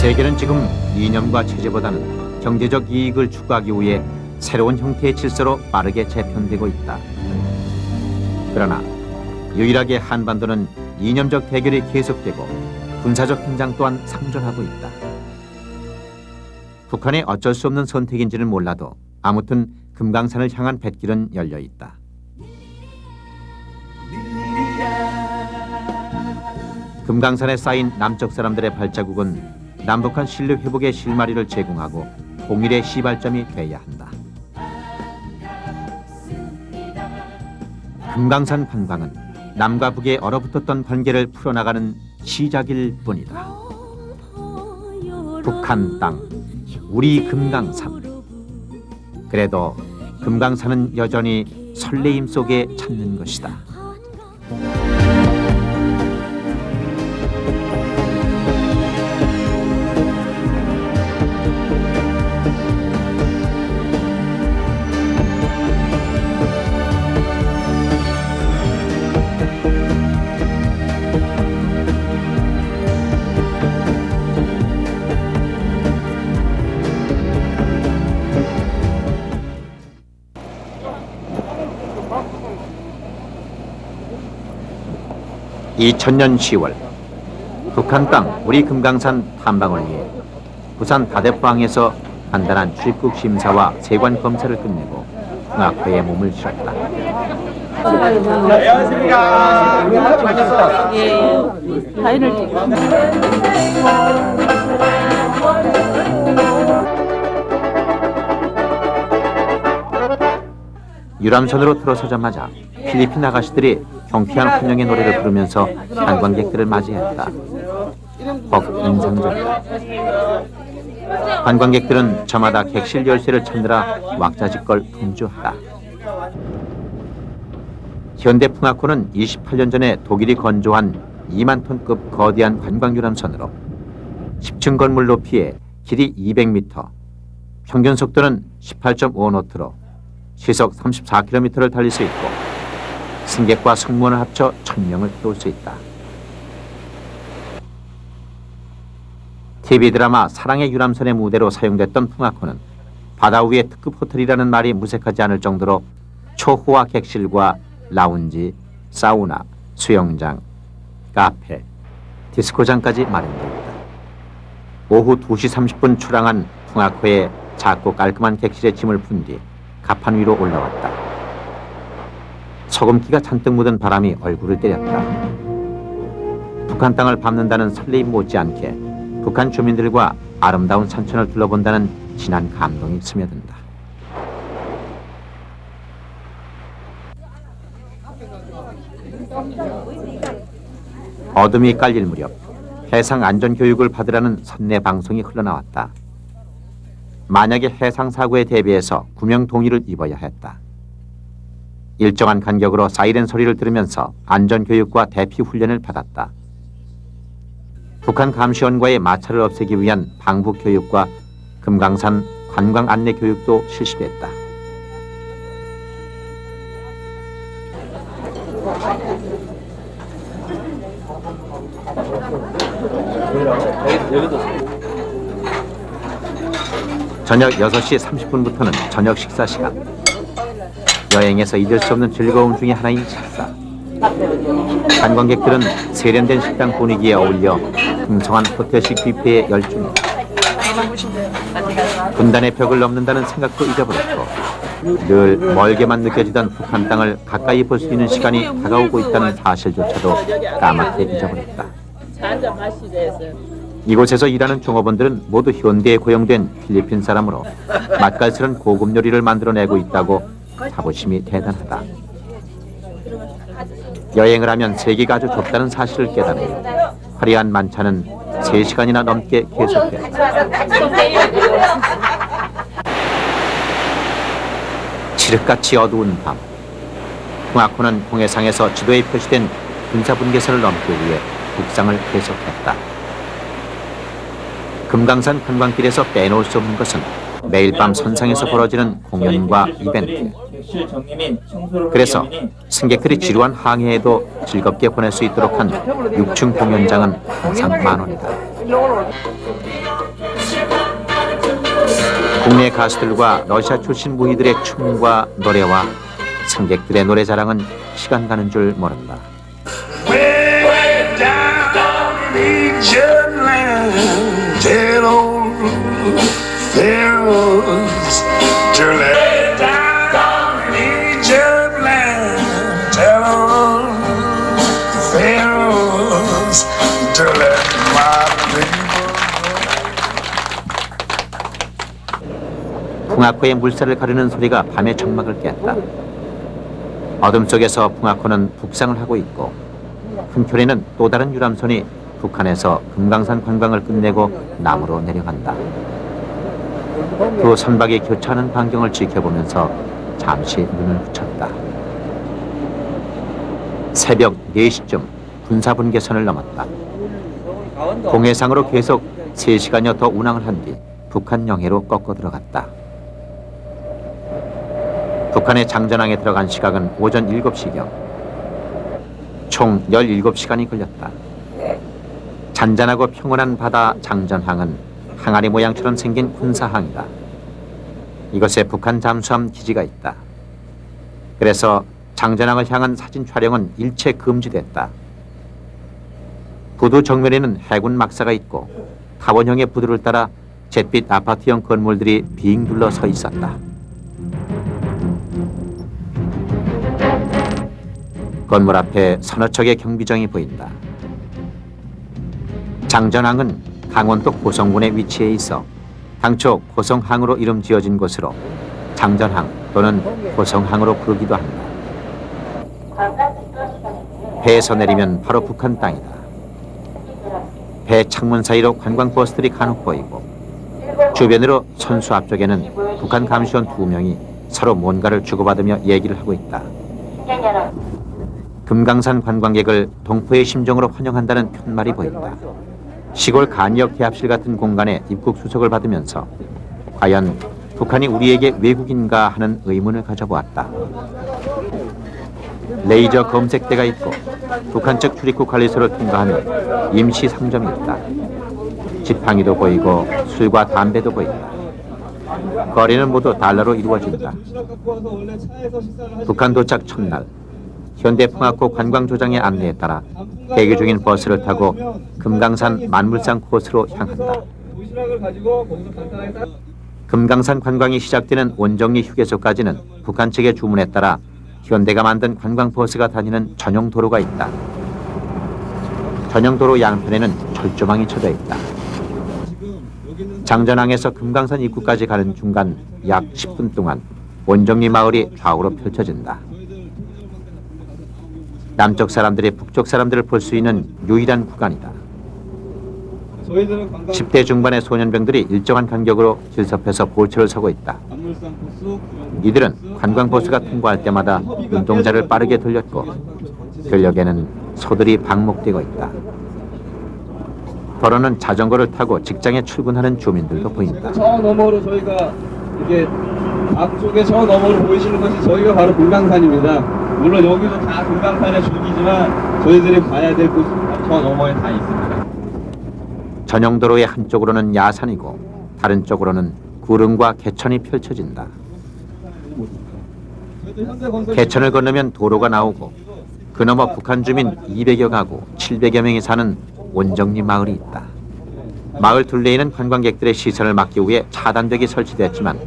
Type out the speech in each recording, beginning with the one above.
세계는 지금 이념과 체제보다는 경제적 이익을 추구하기 위해 새로운 형태의 질서로 빠르게 재편되고 있다. 그러나 유일하게 한반도는 이념적 대결이 계속되고 군사적 긴장 또한 상존하고 있다. 북한의 어쩔 수 없는 선택인지는 몰라도 아무튼 금강산을 향한 뱃길은 열려 있다. 금강산에 쌓인 남쪽 사람들의 발자국은 남북한 신뢰 회복의 실마리를 제공하고 통일의 시발점이 돼야 한다. 금강산 관광은 남과 북의 얼어붙었던 관계를 풀어나가는 시작일 뿐이다. 북한 땅, 우리 금강산. 그래도 금강산은 여전히 설레임 속에 찾는 것이다. (2000년 10월) 북한 땅 우리 금강산 탐방을 위해 부산 다대포항에서 간단한 출입국 심사와 세관 검사를 끝내고 풍악회에 몸을 실었다. 안녕하십니까. 예. 사인을 찍고. 유람선으로 들어서자마자 필리핀 아가씨들이 경쾌한 환영의 노래를 부르면서 관광객들을 맞이했다. 벅 인상적이다. 관광객들은 저마다 객실 열쇠를 찾느라 왁자지껄 분주하다. 현대 풍악호는 28년 전에 독일이 건조한 2만 톤급 거대한 관광 유람선으로 10층 건물 높이에 길이 200m, 평균 속도는 18.5노트로 시속 34km를 달릴 수 있고 승객과 승무원을 합쳐 1000명을 태울 수 있다. TV 드라마 사랑의 유람선의 무대로 사용됐던 풍악호는 바다 위의 특급 호텔이라는 말이 무색하지 않을 정도로 초호화 객실과 라운지, 사우나, 수영장, 카페, 디스코장까지 마련되어 있다. 오후 2시 30분 출항한 풍악호에 작고 깔끔한 객실에 짐을 푼 뒤 갑판 위로 올라왔다. 소금기가 잔뜩 묻은 바람이 얼굴을 때렸다. 북한 땅을 밟는다는 설레임 못지않게 북한 주민들과 아름다운 산천을 둘러본다는 진한 감동이 스며든다. 어둠이 깔릴 무렵 해상 안전 교육을 받으라는 선내 방송이 흘러나왔다. 만약에 해상 사고에 대비해서 구명 동의를 입어야 했다. 일정한 간격으로 사이렌 소리를 들으면서 안전 교육과 대피 훈련을 받았다. 북한 감시원과의 마찰을 없애기 위한 방북 교육과 금강산 관광 안내 교육도 실시됐다. 저녁 6시 30분부터는 저녁 식사 시간. 여행에서 잊을 수 없는 즐거움 중에 하나인 식사. 관광객들은 세련된 식당 분위기에 어울려 풍성한 호텔식 뷔페에 열중했다. 분단의 벽을 넘는다는 생각도 잊어버렸고 늘 멀게만 느껴지던 북한 땅을 가까이 볼 수 있는 시간이 다가오고 있다는 사실조차도 까맣게 잊어버렸다. 이곳에서 일하는 종업원들은 모두 현대에 고용된 필리핀 사람으로 맛깔스런 고급 요리를 만들어내고 있다고 자부심이 대단하다. 여행을 하면 세계가 아주 좁다는 사실을 깨달으며 화려한 만찬은 3시간이나 넘게 계속됐다. 칠흑같이 어두운 밤, 풍악호는 공해상에서 지도에 표시된 군사분계선을 넘기 위해 북상을 계속했다. 금강산 관광길에서 빼놓을 수 없는 것은 매일 밤 선상에서 벌어지는 공연과 이벤트. 그래서 승객들이 지루한 항해에도 즐겁게 보낼 수 있도록 한 6층 공연장은 항상 만원이다. 국내 가수들과 러시아 출신 무희들의 춤과 노래와 승객들의 노래 자랑은 시간 가는 줄 모른다. Way down in Egypt land, tell old pharaohs to lay down in Egypt land, tell old pharaohs to let my people. 풍악호의 물살을 가르는 소리가 밤의 정막을 깼다. 어둠 속에서 풍악호는 북상을 하고 있고 큰편에는 또 다른 유람선이 북한에서 금강산 관광을 끝내고 남으로 내려간다. 두 선박이 교차하는 광경을 지켜보면서 잠시 눈을 붙였다. 새벽 4시쯤 군사분계선을 넘었다. 공해상으로 계속 3시간여 더 운항을 한 뒤 북한 영해로 꺾어 들어갔다. 북한의 장전항에 들어간 시각은 오전 7시경. 총 17시간이 걸렸다. 잔잔하고 평온한 바다 장전항은 항아리 모양처럼 생긴 군사항이다. 이곳에 북한 잠수함 기지가 있다. 그래서 장전항을 향한 사진 촬영은 일체 금지됐다. 부두 정면에는 해군 막사가 있고 타원형의 부두를 따라 잿빛 아파트형 건물들이 빙 둘러 서 있었다. 건물 앞에 서너 척의 경비정이 보인다. 장전항은 강원도 고성군에 위치해 있어 당초 고성항으로 이름 지어진 곳으로 장전항 또는 고성항으로 부르기도 한다. 배에서 내리면 바로 북한 땅이다. 배 창문 사이로 관광버스들이 간혹 보이고 주변으로 선수 앞쪽에는 북한 감시원 2명이 서로 뭔가를 주고받으며 얘기를 하고 있다. 금강산 관광객을 동포의 심정으로 환영한다는 푯말이 보인다. 시골 간이역 대합실 같은 공간에 입국 수속을 받으면서 과연 북한이 우리에게 외국인가 하는 의문을 가져보았다. 레이저 검색대가 있고 북한 측 출입국 관리소를 통과하면 임시 상점이 있다. 지팡이도 보이고 술과 담배도 보인다. 거리는 모두 달러로 이루어진다. 북한 도착 첫날 현대풍악호 관광조장의 안내에 따라 대기 중인 버스를 타고 금강산 만물상 코스로 향한다. 금강산 관광이 시작되는 원정리 휴게소까지는 북한 측의 주문에 따라 현대가 만든 관광버스가 다니는 전용 도로가 있다. 전용 도로 양편에는 철조망이 쳐져 있다. 장전항에서 금강산 입구까지 가는 중간 약 10분 동안 원정리 마을이 좌우로 펼쳐진다. 남쪽 사람들이 북쪽 사람들을 볼 수 있는 유일한 구간이다. 10대 중반의 소년병들이 일정한 간격으로 질섭해서 볼초를 서고 있다. 이들은 관광버스가 통과할 때마다 눈동자를 빠르게 돌렸고 근력에는 소들이 방목되고 있다. 더러는 자전거를 타고 직장에 출근하는 주민들도 보인다. 저 너머로 저희가 이게 앞쪽에 저 너머로 보이시는 것이 저희가 바로 금강산입니다. 물론 여기도 다 금강산의 줄기지만 저희들이 봐야 될 곳은 저 너머에 다 있습니다. 전용도로의 한쪽으로는 야산이고 다른 쪽으로는 구릉과 개천이 펼쳐진다. 개천을 건너면 도로가 나오고 그 너머 북한 주민 200여 가구 700여 명이 사는 원정리 마을이 있다. 마을 둘레에는 관광객들의 시선을 막기 위해 차단벽이 설치됐지만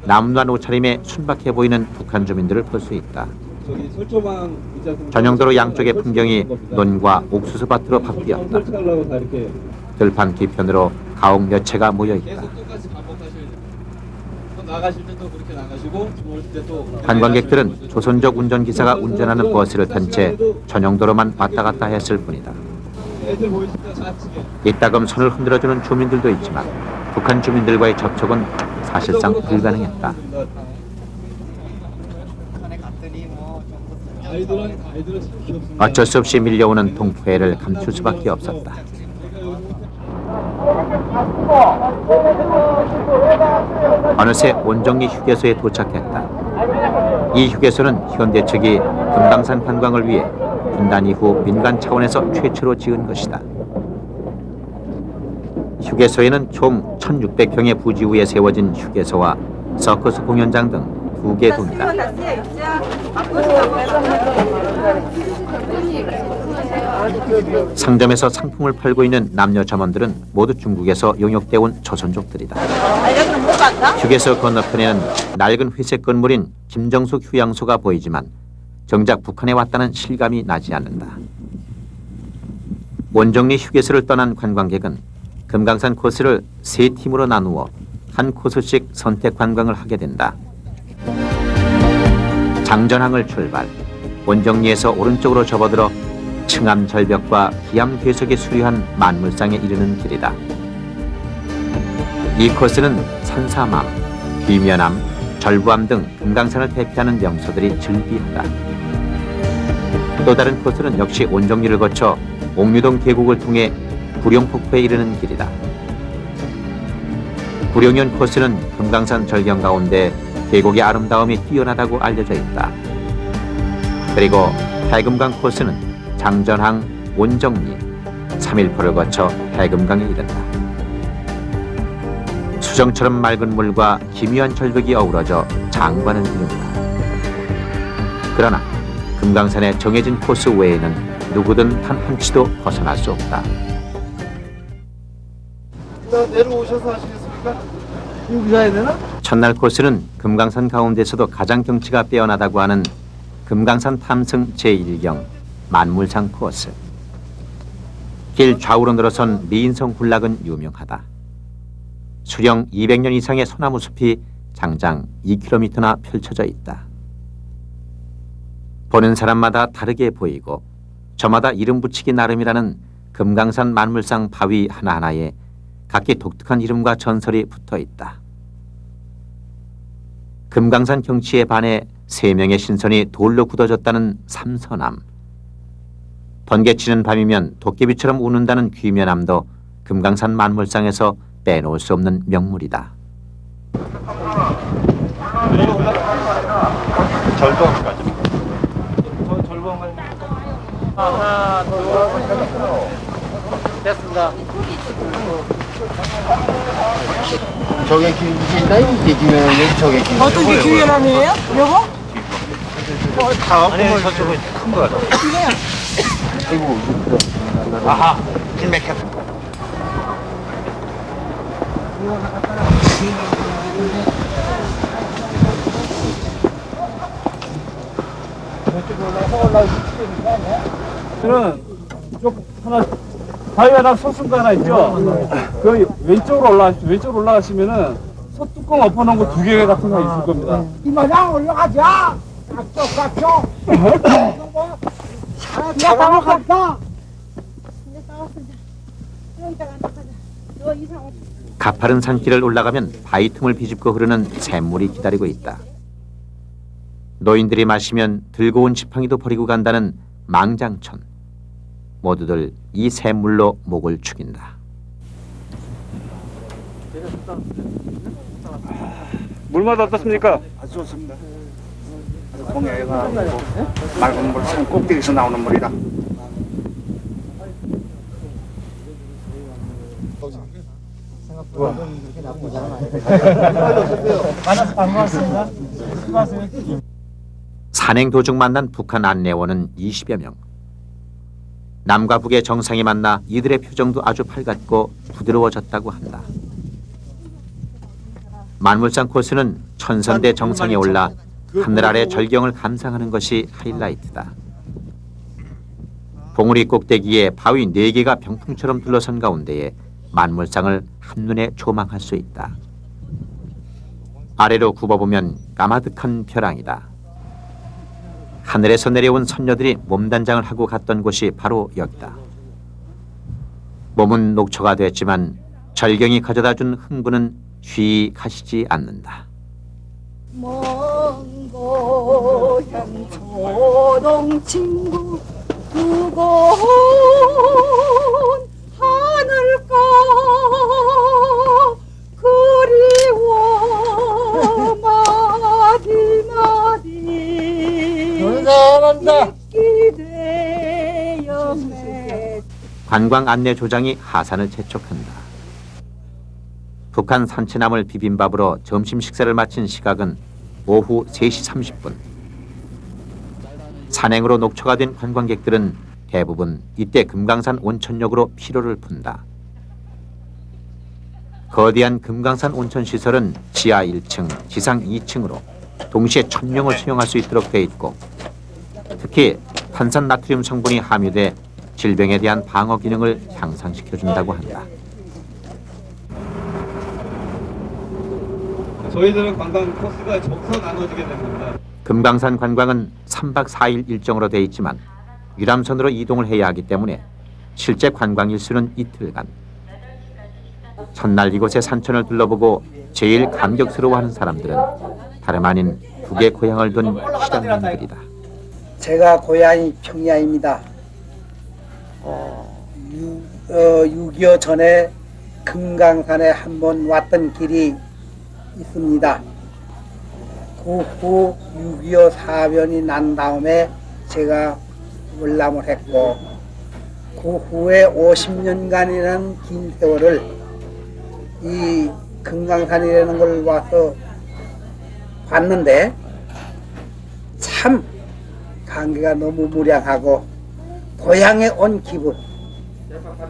나무와 옷차림에 순박해 보이는 북한 주민들을 볼 수 있다. 전용도로 양쪽의 풍경이 논과 옥수수밭으로 바뀌었다. 들판 뒤편으로 가옥 몇 채가 모여 있다. 관광객들은 조선족 운전기사가 운전하는 버스를 탄 채 전용도로만 왔다 갔다 했을 뿐이다. 이따금 손을 흔들어주는 주민들도 있지만 북한 주민들과의 접촉은 사실상 불가능했다. 어쩔 수 없이 밀려오는 동포애를 감출 수밖에 없었다. 어느새 원정리 휴게소에 도착했다. 이 휴게소는 현대 측이 금강산 관광을 위해 분단 이후 민간 차원에서 최초로 지은 것이다. 휴게소에는 총 1600평의 부지 위에 세워진 휴게소와 서커스 공연장 등 2개 동이다. 상점에서 상품을 팔고 있는 남녀 점원들은 모두 중국에서 용역돼 온 조선족들이다. 휴게소 건너편에는 낡은 회색 건물인 김정숙 휴양소가 보이지만 정작 북한에 왔다는 실감이 나지 않는다. 원정리 휴게소를 떠난 관광객은 금강산 코스를 3팀으로 나누어 한 코스씩 선택 관광을 하게 된다. 장전항을 출발, 원정리에서 오른쪽으로 접어들어 층암 절벽과 기암 괴석이 수려한 만물상에 이르는 길이다. 이 코스는 산사암, 귀면암, 절부암 등 금강산을 대표하는 명소들이 즐비하다. 또 다른 코스는 역시 원정리를 거쳐 옥류동 계곡을 통해 구룡폭포에 이르는 길이다. 구룡연 코스는 금강산 절경 가운데 계곡의 아름다움이 뛰어나다고 알려져 있다. 그리고 해금강 코스는 장전항, 원정리, 3일포를 거쳐 해금강에 이른다. 수정처럼 맑은 물과 기묘한 절벽이 어우러져 장관을 이룬다. 그러나 금강산의 정해진 코스 외에는 누구든 단 한 치도 벗어날 수 없다. 내려오셔서 하시겠습니까? 여기 가야 되나? 첫날 코스는 금강산 가운데서도 가장 경치가 빼어나다고 하는 금강산 탐승 제1경 만물상 코스. 길 좌우로 늘어선 미인성 군락은 유명하다. 수령 200년 이상의 소나무 숲이 장장 2km나 펼쳐져 있다. 보는 사람마다 다르게 보이고 저마다 이름 붙이기 나름이라는 금강산 만물상 바위 하나하나에 각기 독특한 이름과 전설이 붙어 있다. 금강산 경치에 반해 3명의 신선이 돌로 굳어졌다는 삼선암. 번개치는 밤이면 도깨비처럼 우는다는 귀면암도 금강산 만물상에서 빼놓을 수 없는 명물이다. 절도까지. 하나, 둘, 됐습니다. 저게 기회나 이게 기회나 저게 기회. 어떤 게 기회남이에요? 여보? 아니 저쪽은 큰 거 같아. 아이고. 아하. 길맥혔다. 저는 쪽 하나 바위 하나 소순가 하나 있죠. 그 왼쪽으로 올라가시면은 소뚜껑 엎어놓은 거 2개 같은 거 있을 겁니다. 이마장 올라가자. 깍쪽. 잡아 간다. 가파른 산길을 올라가면 바위 틈을 비집고 흐르는 샘물이 기다리고 있다. 노인들이 마시면 들고 온 지팡이도 버리고 간다는 망장천. 모두들 이 샘물로 목을 축인다. 물맛 어떻습니까? 아주 좋습니다. 동해가 맑은 물, 산 꼭대기에서 나오는 물이다. 만나서 반가웠습니다. 산행 도중 만난 북한 안내원은 20여 명. 남과 북의 정상이 만나 이들의 표정도 아주 밝았고 부드러워졌다고 한다. 만물상 코스는 천선대 정상에 올라 하늘 아래 절경을 감상하는 것이 하이라이트다. 봉우리 꼭대기에 바위 4개가 병풍처럼 둘러선 가운데에 만물상을 한눈에 조망할 수 있다. 아래로 굽어보면 까마득한 벼랑이다. 하늘에서 내려온 선녀들이 몸단장을 하고 갔던 곳이 바로 여기다. 몸은 녹초가 됐지만 절경이 가져다준 흥분은 쉬이 가시지 않는다. 먼 고향 초동 친구 두고 하늘가 그리워 마디마디 잘한다. 기대어 매 관광 안내 조장이 하산을 재촉한다. 북한 산채나물 비빔밥으로 점심 식사를 마친 시각은 오후 3시 30분. 산행으로 녹초가 된 관광객들은 대부분 이때 금강산 온천역으로 피로를 푼다. 거대한 금강산 온천시설은 지하 1층, 지상 2층으로 동시에 1000명을 수용할 수 있도록 돼 있고, 특히 탄산 나트륨 성분이 함유돼 질병에 대한 방어 기능을 향상시켜준다고 한다. 저희들은 관광 코스가 저기서 나눠지게 됩니다. 금강산 관광은 3박 4일 일정으로 돼 있지만 유람선으로 이동을 해야 하기 때문에 실제 관광 일수는 이틀간. 첫날 이곳의 산천을 둘러보고 제일 감격스러워하는 사람들은 다름 아닌 북의 고향을 둔 실향민들이다. 제가 고향이 평야입니다. 6.25 전에 금강산에 한번 왔던 길이 있습니다. 그 후 6.25 사변이 난 다음에 제가 월남을 했고, 그 후에 50년간이라는 긴 세월을 이 금강산이라는 걸 와서 봤는데 참 감기가 너무 무량하고 고향에 온 기분,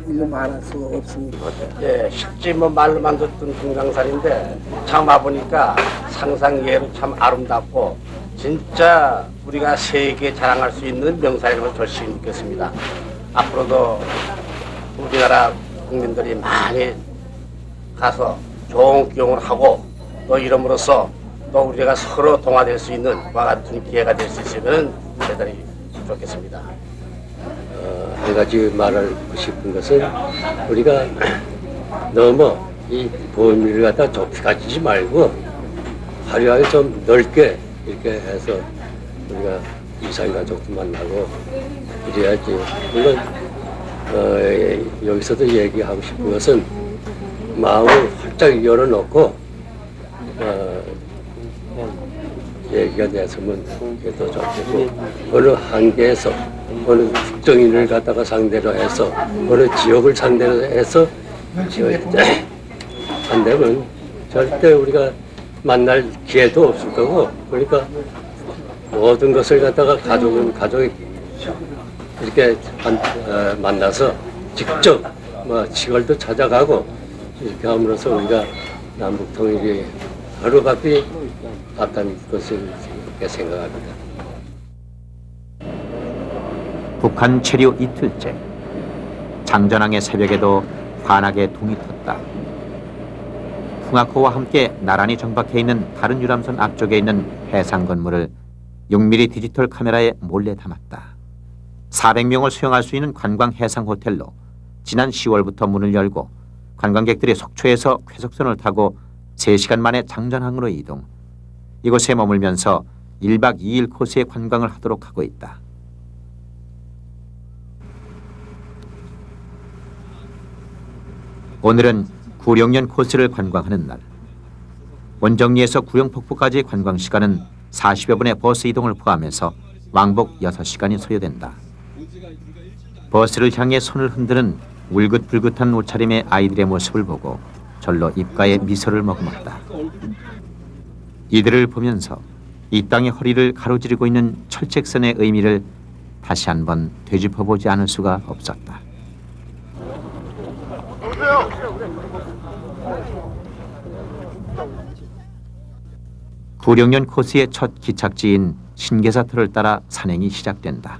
이거 말할 수가 없습니다. 예, 실제 뭐 말로만 듣던 금강산인데 참 와보니까 상상 이외로 참 아름답고 진짜 우리가 세계에 자랑할 수 있는 명산이라고 절실히 느꼈습니다. 앞으로도 우리나라 국민들이 많이 가서 좋은 구경을 하고 또 이름으로써 또 우리가 서로 동화될 수 있는 와 같은 기회가 될 수 있으면 대단히 좋겠습니다. 한 가지 말하고 싶은 것은 우리가 너무 이 범위를 갖다 좁게 가지지 말고 화려하게 좀 넓게 이렇게 해서 우리가 이산 가족도 만나고 이래야지. 물론 여기서도 얘기하고 싶은 것은 마음을 활짝 열어놓고 얘기가 됐으면 그게 더 좋겠고, 어느 한계에서 어느 특정인을 갖다가 상대로 해서 어느 지역을 상대로 해서 안 되면 절대 우리가 만날 기회도 없을 거고, 그러니까 모든 것을 갖다가 가족은 가족이 이렇게 만나서 직접 시골도 찾아가고 이렇게 함으로써 우리가 남북 통일이 하루바삐 갔다는 것을 이렇게 생각합니다. 북한 체류 이틀째. 장전왕의 새벽에도 환하게 동이 텄다. 풍화코와 함께 나란히 정박해 있는 다른 유람선 앞쪽에 있는 해상 건물을 6mm 디지털 카메라에 몰래 담았다. 400명을 수용할 수 있는 관광 해상 호텔로 지난 10월부터 문을 열고 관광객들이 속초에서 쾌속선을 타고 3시간 만에 장전항으로 이동. 이곳에 머물면서 1박 2일 코스의 관광을 하도록 하고 있다. 오늘은 구룡연 코스를 관광하는 날. 원정리에서 구룡폭포까지의 관광 시간은 40여 분의 버스 이동을 포함해서 왕복 6시간이 소요된다. 버스를 향해 손을 흔드는 울긋불긋한 옷차림의 아이들의 모습을 보고 절로 입가에 미소를 머금었다. 이들을 보면서 이 땅의 허리를 가로지르고 있는 철책선의 의미를 다시 한번 되짚어보지 않을 수가 없었다. 구룡연 코스의 첫 기착지인 신계사터를 따라 산행이 시작된다.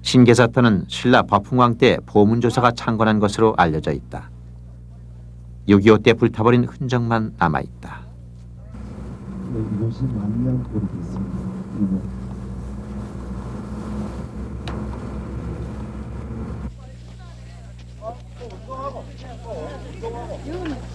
신계사터는 신라 버풍왕 때 보문조사가 창건한 것으로 알려져 있다. 6.25 때 불타버린 흔적만 남아있다. 이것이 맞냐 모르겠습니다.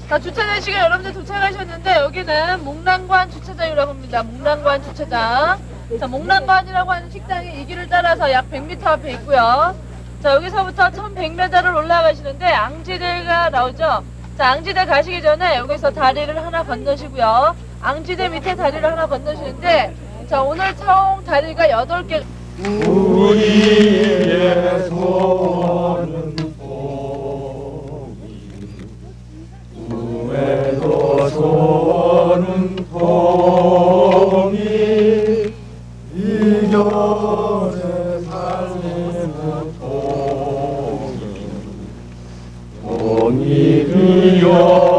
자, 주차장 시간 여러분들 도착하셨는데 여기는 목란관 주차장이라고 합니다. 목란관 주차장. 자, 목란관이라고 하는 식당이 이 길을 따라서 약 100m 앞에 있고요. 자, 여기서부터 1100m를 올라가시는데 앙지대가 나오죠. 자, 앙지대 가시기 전에 여기서 다리를 하나 건너시고요. 앙지대 밑에 다리를 하나 건너시는데, 자, 오늘 총 다리가 8개. 우리의 손은 영이 되어라.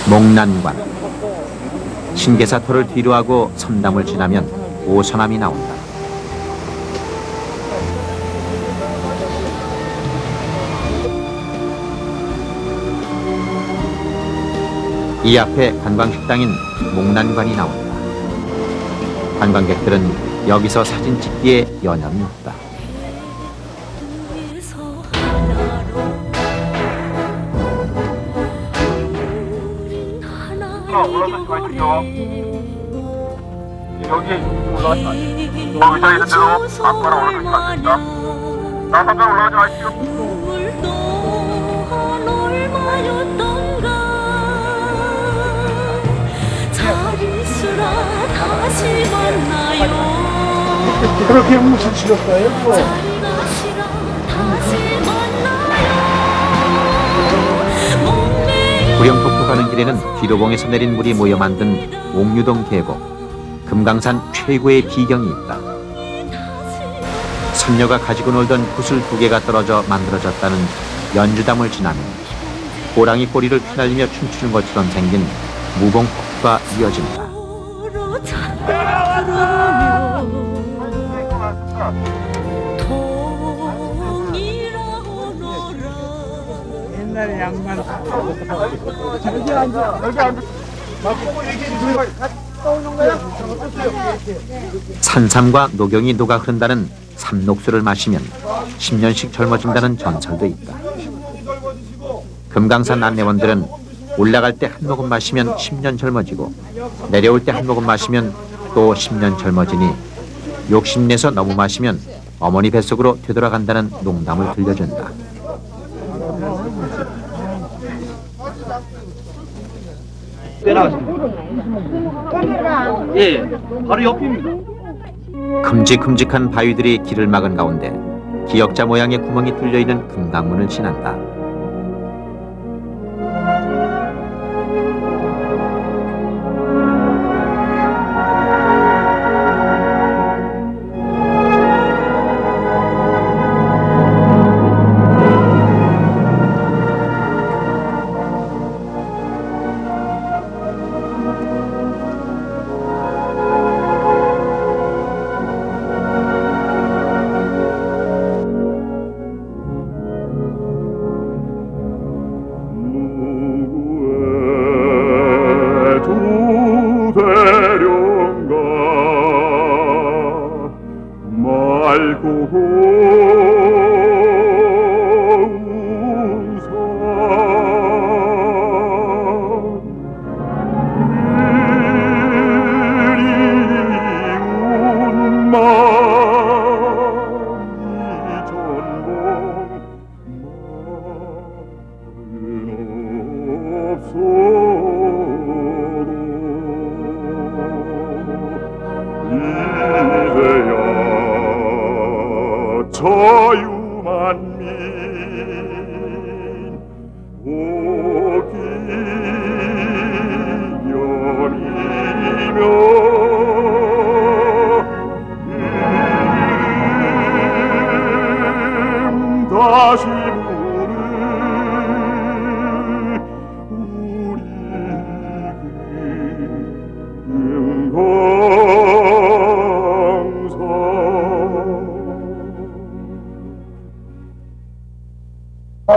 목난관. 신계사토를 뒤로하고 선담을 지나면 오서남이 나온다. 이 앞에 관광식당인 목난관이 나온다. 관광객들은 여기서 사진 찍기에 여념이 없다. 올라가지 마십시오. 여기 올라가지 마십시오. 의자 있는 대로 앞으로 올라가시면 안 됩니다. 나선장 올라가지 마십시오. 그렇게 웃으시겠어요? 구령폭포 가는 길에는 기도봉에서 내린 물이 모여 만든 옥류동 계곡, 금강산 최고의 비경이 있다. 선녀가 가지고 놀던 구슬 2개가 떨어져 만들어졌다는 연주담을 지나면 호랑이 꼬리를 휘날리며 춤추는 것처럼 생긴 무봉폭포가 이어진다. 옛날에 양반 여기 앉아. 나보고 얘기해 주세요. 같이 떠오는 거야? 산삼과 녹용이 녹아 흐른다는 삼녹수를 마시면 10년씩 젊어진다는 전설도 있다. 금강산 안내원들은 올라갈 때 한 모금 마시면 10년 젊어지고 내려올 때 한 모금 마시면 또 10년 젊어지니 욕심내서 너무 마시면 어머니 뱃속으로 되돌아간다는 농담을 들려준다. 예, 바로 옆입니다. 큼직큼직한 바위들이 길을 막은 가운데 기역자 모양의 구멍이 뚫려있는 금강문을 지난다.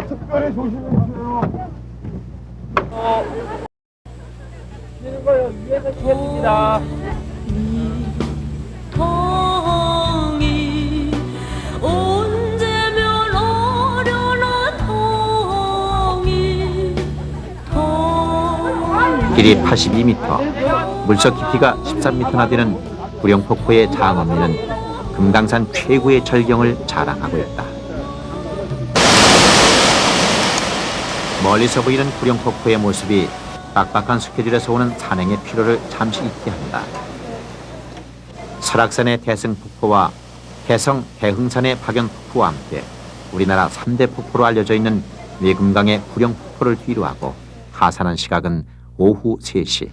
특별히 조심해주세요. 되는 거요. 위에서 해줍니다. 길이 82m, 물속 깊이가 13m나 되는 구령폭포의 장엄리는 금강산 최고의 절경을 자랑하고 있다. 멀리서 보이는 구룡폭포의 모습이 빡빡한 스케줄에서 오는 산행의 피로를 잠시 잊게 한다. 설악산의 대승폭포와 개성 대흥산의 박연폭포와 함께 우리나라 3대 폭포로 알려져 있는 외금강의 구룡폭포를 뒤로하고 하산한 시각은 오후 3시.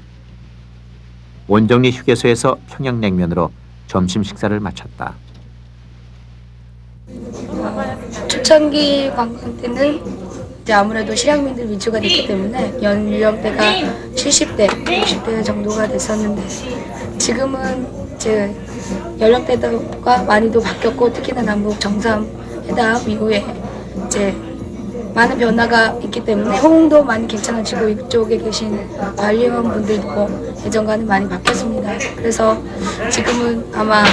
원정리 휴게소에서 평양냉면으로 점심 식사를 마쳤다. 초창기 관광 때는 이제 아무래도 실향민들 위주가 됐기 때문에 연령대가 70대, 60대 정도가 됐었는데 지금은 이제 연령대가 많이도 바뀌었고 특히나 남북 정상회담 이후에 이제 많은 변화가 있기 때문에 호응도 많이 괜찮아지고 이쪽에 계신 관리원분들도 예전과는 많이 바뀌었습니다. 그래서 지금은 아마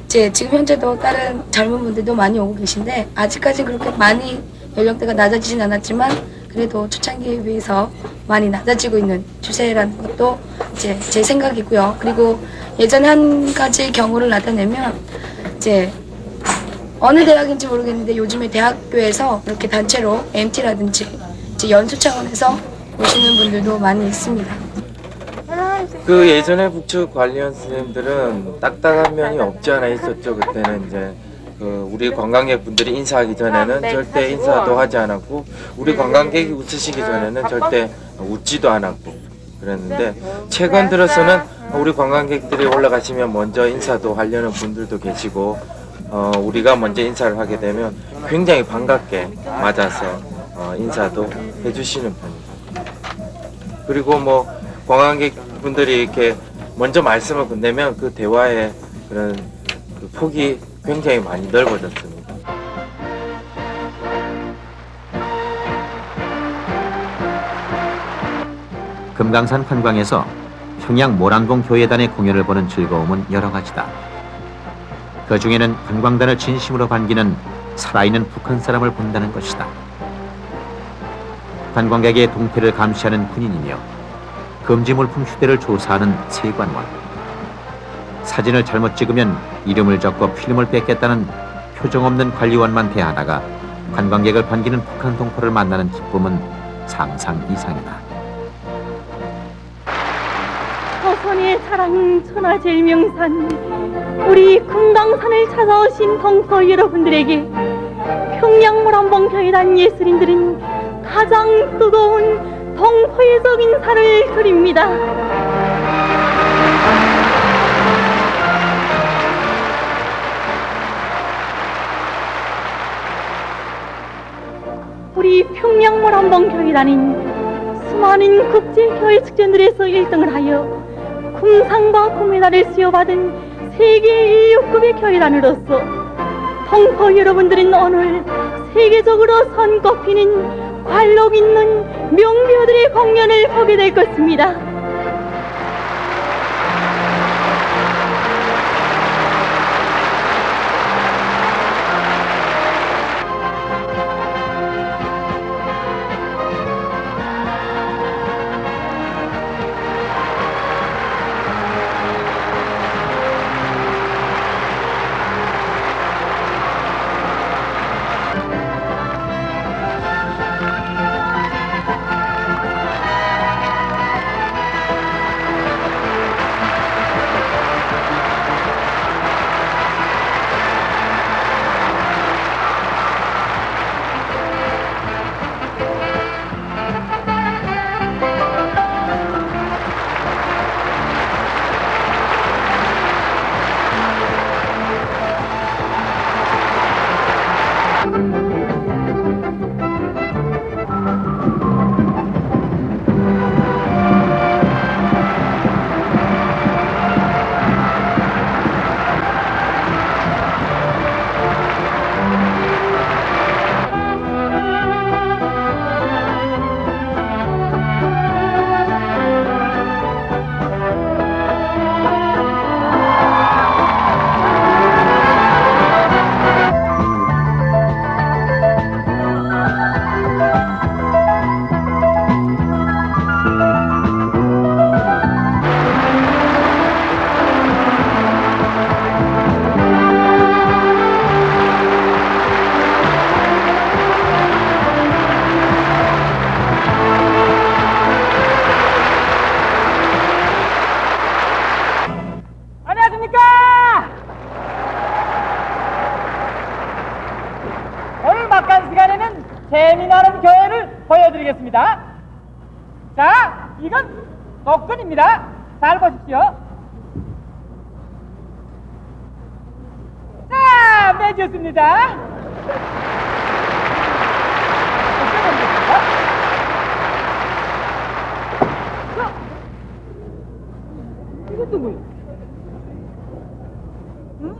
이제 지금 현재도 다른 젊은 분들도 많이 오고 계신데 아직까지 그렇게 많이 연령대가 낮아지진 않았지만 그래도 초창기에 비해서 많이 낮아지고 있는 추세라는 것도 이제 제 생각이고요. 그리고 예전에 한 가지 경우를 나타내면 이제 어느 대학인지 모르겠는데 요즘에 대학교에서 이렇게 단체로 MT라든지 이제 연수 차원에서 오시는 분들도 많이 있습니다. 그 예전에 북측 관리원 선생님들은 딱딱한 면이 없지 않아 있었죠. 그때는 이제 그 우리 관광객분들이 인사하기 전에는 절대 인사도 하지 않았고 우리 관광객이 웃으시기 전에는 절대 웃지도 않았고 그랬는데 최근 들어서는 우리 관광객들이 올라가시면 먼저 인사도 하려는 분들도 계시고 우리가 먼저 인사를 하게 되면 굉장히 반갑게 맞아서 인사도 해주시는 편입니다. 그리고 뭐 관광객분들이 이렇게 먼저 말씀을 건네면 그 대화의 그런 그 폭이 굉장히 많이 넓어졌습니다. 금강산 관광에서 평양 모란봉 교회단의 공연을 보는 즐거움은 여러 가지다. 그 중에는 관광단을 진심으로 반기는 살아있는 북한 사람을 본다는 것이다. 관광객의 동태를 감시하는 군인이며 금지 물품 휴대를 조사하는 세관원, 사진을 잘못 찍으면 이름을 적고 필름을 뺏겠다는 표정 없는 관리원만 대하다가 관광객을 반기는 북한 동포를 만나는 기쁨은 상상 이상이다. 조선의 자랑 천하제일명산 우리 금강산을 찾아오신 동포 여러분들에게 평양모란봉 교회단 예술인들은 가장 뜨거운 동포의적 인사를 드립니다. 우리 평양모란봉 교회단은 수많은 국제교회 축전들에서 1등을 하여 금상과 금메달을 수여받은 세계 1위급의 교회단으로서 동포 여러분들은 오늘 세계적으로 손꼽히는 관록 있는 명배우들의 공연을 보게 될 것입니다. 세미나는 교회를 보여드리겠습니다. 자, 이건 복근입니다. 잘 보십시오. 자, 매주습니다. 이것도 뭐야? 응?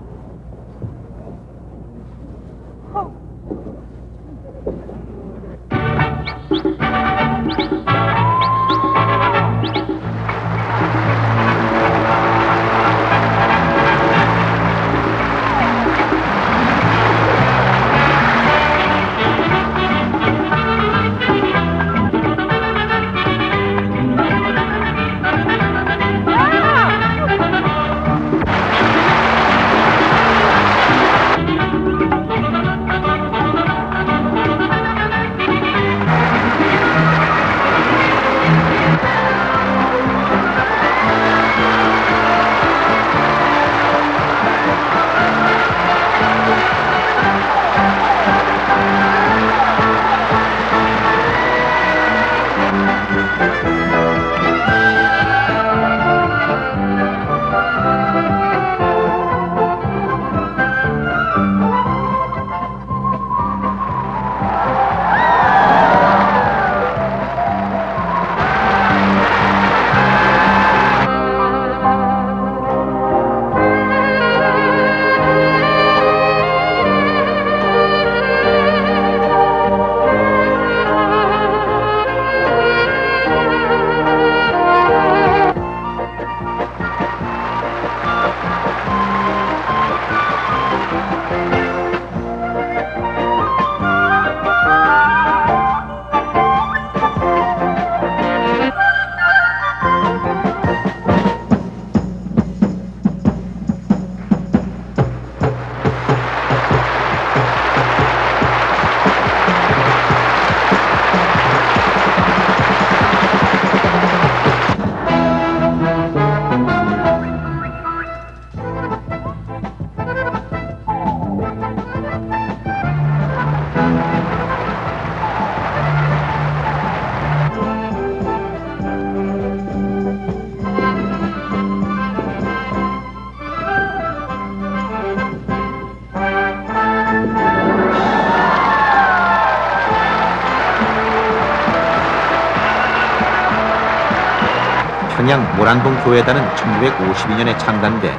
평양 모란봉 교회단은 1952년에 창단돼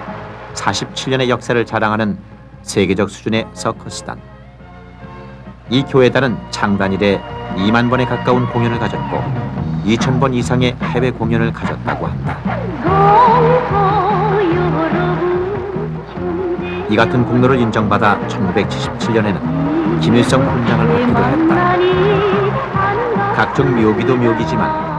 47년의 역사를 자랑하는 세계적 수준의 서커스단. 이 교회단은 창단 이래 2만 번에 가까운 공연을 가졌고 2,000번 이상의 해외 공연을 가졌다고 한다. 이 같은 공로를 인정받아 1977년에는 김일성 훈장을 받기도 했다. 각종 묘기도 묘기지만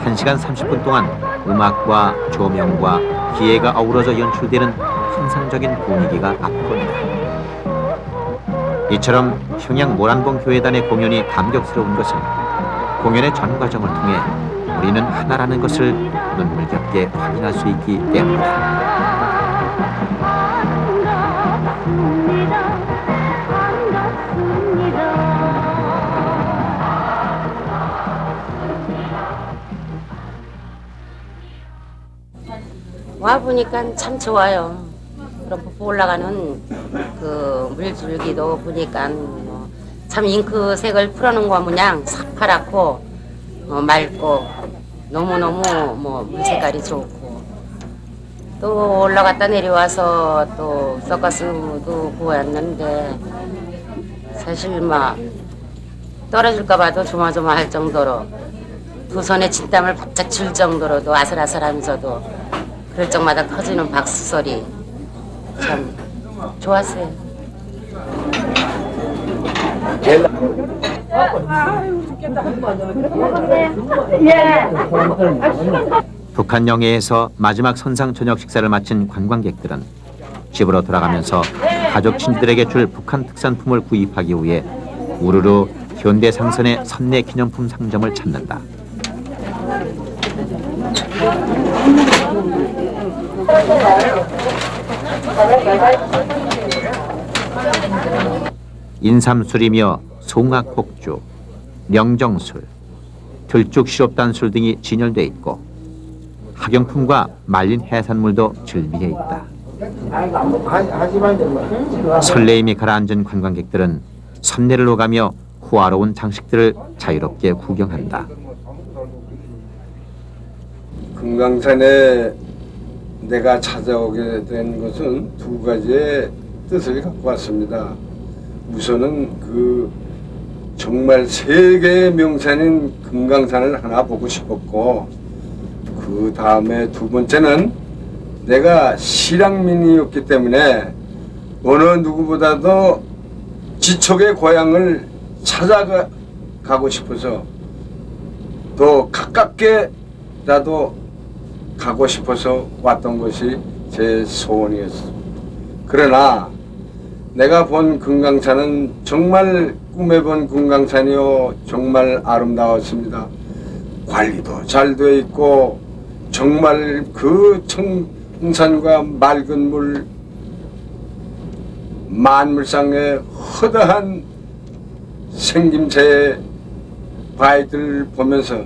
1시간 30분 동안 음악과 조명과 기회가 어우러져 연출되는 환상적인 분위기가 압권이다. 이처럼 평양 모란봉 교회단의 공연이 감격스러운 것은 공연의 전 과정을 통해 우리는 하나라는 것을 눈물겹게 확인할 수 있기 때문이다. 와 보니까 참 좋아요. 그럼 북부 올라가는 그 물줄기도 보니까 참 잉크색을 풀어놓은 거 모양 새파랗고 맑고 너무너무 물 색깔이 좋고 또 올라갔다 내려와서 또 서커스도 보았는데 사실 막 떨어질까 봐도 조마조마할 정도로 두 손에 진땀을 바짝 줄 정도로도 아슬아슬하면서도 그럴 적마다 터지는 박수 소리 참 좋았어요. 북한 영해에서 마지막 선상 저녁 식사를 마친 관광객들은 집으로 돌아가면서 가족 친지들에게 줄 북한 특산품을 구입하기 위해 우르르 현대 상선의 선내 기념품 상점을 찾는다. 인삼술이며 송악곡주, 명정술, 들쭉 시럽단술 등이 진열돼 있고 학용품과 말린 해산물도 즐비해 있다. 설레임이 가라앉은 관광객들은 선내를 오가며 호화로운 장식들을 자유롭게 구경한다. 금강산에 내가 찾아오게 된 것은 두 가지의 뜻을 갖고 왔습니다. 우선은 정말 세계의 명산인 금강산을 하나 보고 싶었고, 그 다음에 두 번째는 내가 실향민이었기 때문에 어느 누구보다도 지척의 고향을 찾아가고 싶어서 더 가깝게라도 가고 싶어서 왔던 것이 제 소원이었습니다. 그러나 내가 본 금강산은 정말 꿈에 본 금강산이요, 정말 아름다웠습니다. 관리도 잘 되어 있고 정말 그 청산과 맑은 물, 만물상의 허다한 생김새의 바위들을 보면서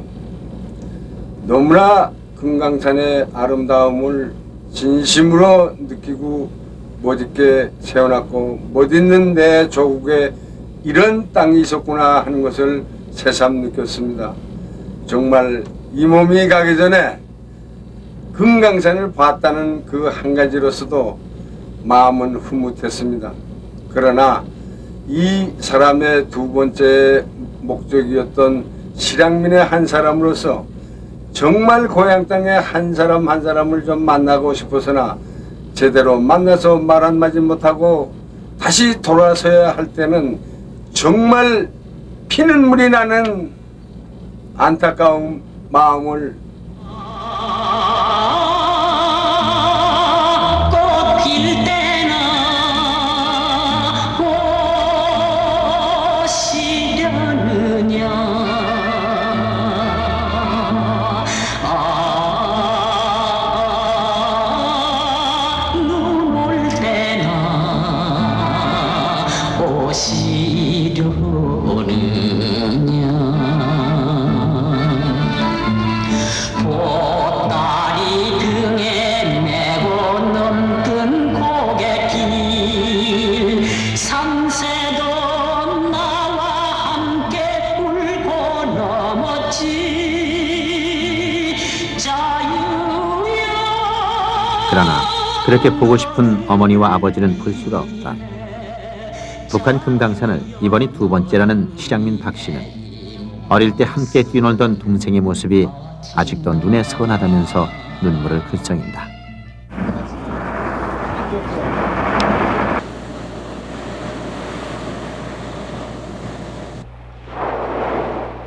너무나 금강산의 아름다움을 진심으로 느끼고 못있게 세워놨고, 못있는 내 조국에 이런 땅이 있었구나 하는 것을 새삼 느꼈습니다. 정말 이 몸이 가기 전에 금강산을 봤다는 그 한 가지로서도 마음은 흐뭇했습니다. 그러나 이 사람의 두 번째 목적이었던 실향민의 한 사람으로서 정말 고향 땅에 한 사람 한 사람을 좀 만나고 싶어서나 제대로 만나서 말 한마디 못하고 다시 돌아서야 할 때는 정말 피눈물이 나는 안타까운 마음을 꽃필 때나 오시려느냐 눈물 때나 오시려느냐 보따리 등에 메고 넘든 고갯길 삼세도 나와 함께 울고 넘었지 자유야. 그러나 그렇게 보고 싶은 어머니와 아버지는 볼 수가 없다. 북한 금강산을 이번이 두 번째라는 실향민 박 씨는 어릴 때 함께 뛰놀던 동생의 모습이 아직도 눈에 선하다면서 눈물을 글썽인다.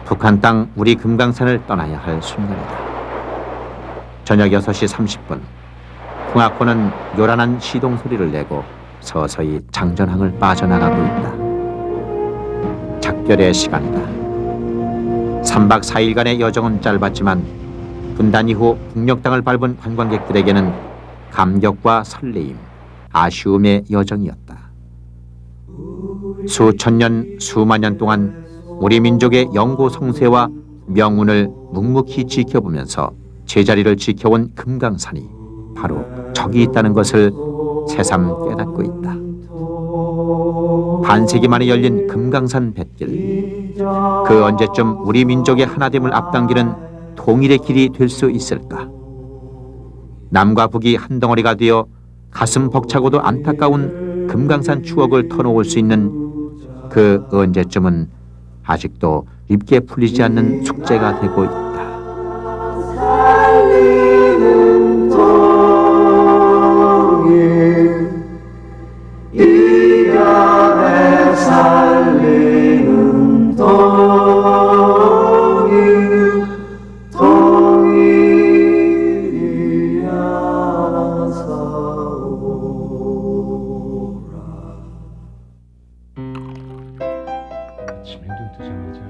북한 땅 우리 금강산을 떠나야 할 순간이다. 저녁 6시 30분 풍악호는 요란한 시동 소리를 내고 서서히 장전항을 빠져나가고 있다. 작별의 시간이다. 3박 4일간의 여정은 짧았지만 분단 이후 북녘 땅을 밟은 관광객들에게는 감격과 설레임, 아쉬움의 여정이었다. 수천 년, 수만 년 동안 우리 민족의 영고 성세와 명운을 묵묵히 지켜보면서 제자리를 지켜온 금강산이 바로 저기 있다는 것을 새삼 깨닫고 있다. 반세기 만에 열린 금강산 뱃길, 그 언제쯤 우리 민족의 하나됨을 앞당기는 통일의 길이 될 수 있을까? 남과 북이 한 덩어리가 되어 가슴 벅차고도 안타까운 금강산 추억을 터놓을 수 있는 그 언제쯤은 아직도 입게 풀리지 않는 숙제가 되고 있다. 이별에 살리는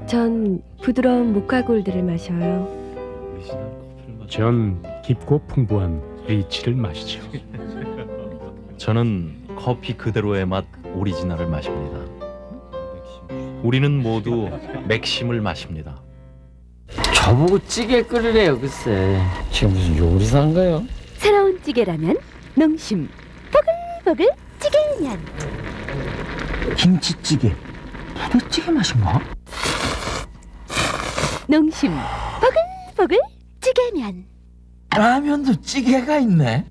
전 부드러운 모카골드를 마셔요. 전 깊고 풍부한 리치를 마시죠. 저는 커피 그대로의 맛 오리지널을 마십니다. 우리는 모두 맥심을 마십니다. 저보고 찌개 끓이래요 글쎄. 지금 무슨 요리사인가요? 새로운 찌개라면 농심 보글보글 찌개면. 김치찌개 부대찌개 맛인가? 농심 보글보글 찌개면. 라면도 찌개가 있네.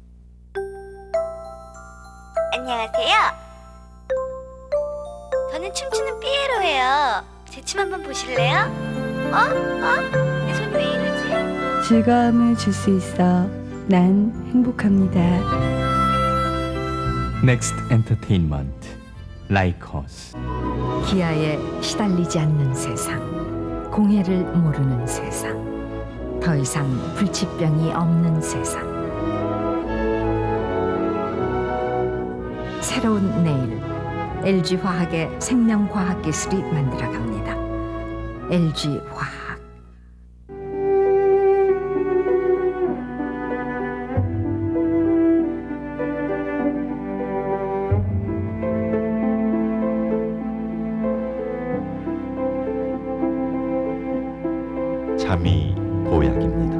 안녕하세요. 저는 춤추는 삐에로예요. 제 춤 한번 보실래요? 내 손 왜 이러지? 즐거움을 줄 수 있어 난 행복합니다. 넥스트 엔터테인먼트 라이커스. 기아에 시달리지 않는 세상, 공해를 모르는 세상, 더 이상 불치병이 없는 세상. 새로운 내일, LG화학의 생명과학 기술이 만들어갑니다. LG화학. 잠이 보약입니다.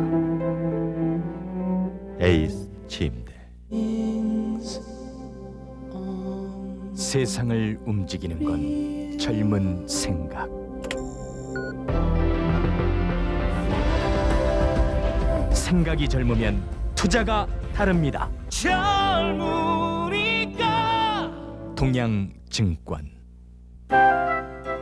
에이스 침대. 세상을 움직이는 건 젊은 생각. 생각이 젊으면 투자가 다릅니다. 젊으니까 동양증권.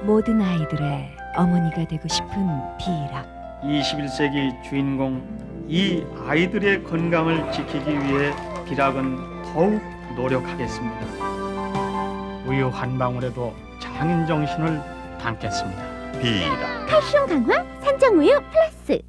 모든 아이들의 어머니가 되고 싶은 비락. 21세기 주인공 이 아이들의 건강을 지키기 위해 비락은 더욱 노력하겠습니다. 우유 한 방울에도 장인 정신을 담겠습니다. 비락. 칼슘 강화 산정우유 플러스.